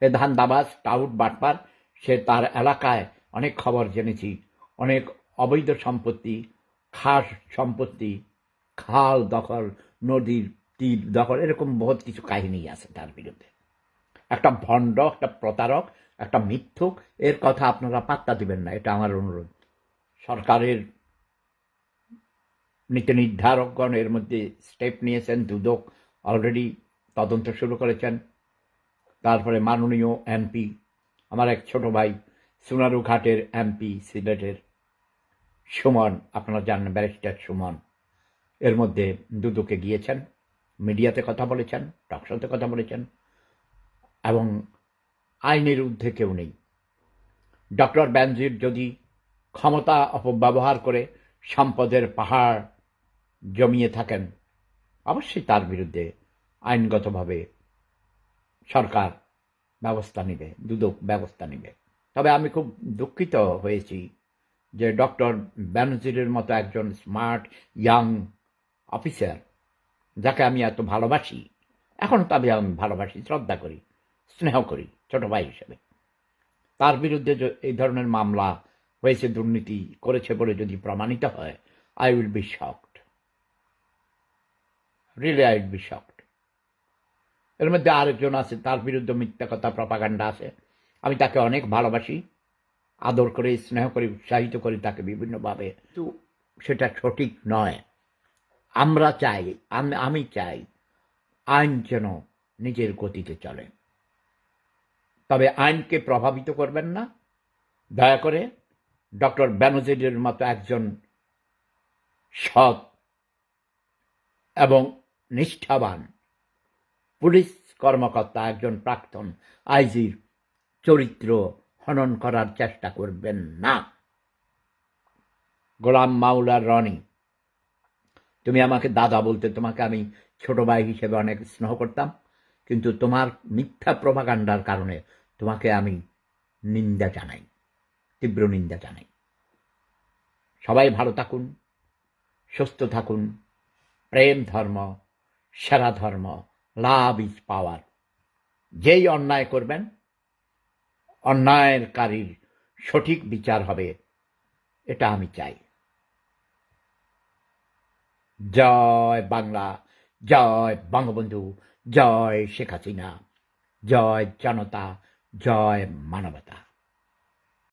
এ ধান্দাবাজ tout বাটপার, সে তার এলাকায় অনেক খবর জেনেছি, অনেক অবৈধ সম্পত্তি, খাস সম্পত্তি, খাল দখল, নদীর তীর দখল, এরকম বহুত কিছু কাহিনী আছে তার বিরুদ্ধে। একটা ভণ্ড, একটা প্রতারক, একটা মিথ্যুক, এর কথা আপনারা পাত্তা দিবেন না, এটা আমার অনুরোধ। সরকারের নীতি নির্ধারকগণ এর মধ্যে স্টেপ নিয়েছেন, দুদক অলরেডি তদন্ত শুরু করেছেন। তারপরে মাননীয় এমপি, আমার এক ছোট ভাই, সোনারুঘাটের এমপি সিলেটের সুমন, আপনারা জানেন ব্যারিস্টার সুমন, এর মধ্যে দুদকে গিয়েছেন, মিডিয়াতে কথা বলেছেন, টকশোতে কথা বলেছেন, এবং আইনের ঊর্ধ্বে কেউ নেই। ডক্টর বেনজির যদি ক্ষমতা অপব্যবহার করে সম্পদের পাহাড় জমিয়ে থাকেন, অবশ্যই তার বিরুদ্ধে আইনগতভাবে সরকার ব্যবস্থা নেবে, দুদক ব্যবস্থা নেবে। তবে আমি খুব দুঃখিত হয়েছি যে ডক্টর বেনজিরের মতো একজন স্মার্ট ইয়াং অফিসার, যাকে আমি এত ভালোবাসি, এখনও তবে আমি ভালোবাসি, শ্রদ্ধা করি, স্নেহ করি ছোট ভাই হিসেবে, তার বিরুদ্ধে এই ধরনের মামলা হয়েছে, দুর্নীতি করেছে বলে যদি প্রমাণিত হয়, I will be shocked, really I will be shocked. এর মধ্যে আরেকজন আছে, তার বিরুদ্ধে মিথ্যা কথা, প্রপাগান্ডা আছে। আমি তাকে অনেক ভালোবাসি, আদর করে, স্নেহ করে, উৎসাহিত করি তাকে বিভিন্নভাবে, কিন্তু সেটা সঠিক নয়। আমরা চাই, আমি চাই আইন যেন নিজের গতিতে চলে। তবে আইনকে প্রভাবিত করবেন না, দয়া করে। ডক্টর বেনজিরের মতো একজন সৎ এবং নিষ্ঠাবান পুলিশ কর্মকর্তা, একজন প্রাক্তন আইজির চরিত্র হনন করার চেষ্টা করবেন না। গোলাম মাওলা রনি, তুমি আমাকে দাদা বলতে, তোমাকে আমি ছোট ভাই হিসেবে অনেক স্নেহ করতাম, কিন্তু তোমার মিথ্যা প্রপাগান্ডার কারণে তোমাকে আমি নিন্দা জানাই, তীব্র নিন্দা জানাই। সবাই ভালো থাকুন, সুস্থ থাকুন। প্রেম ধর্ম সেরা ধর্ম, লাভ ইজ পাওয়ার। যেই অন্যায় করবেন, অন্যায়কারীর সঠিক বিচার হবে, এটা আমি চাই। জয় বাংলা, জয় বঙ্গবন্ধু, জয় শেখ হাসিনা, জয় জনতা, জয় মানবতা।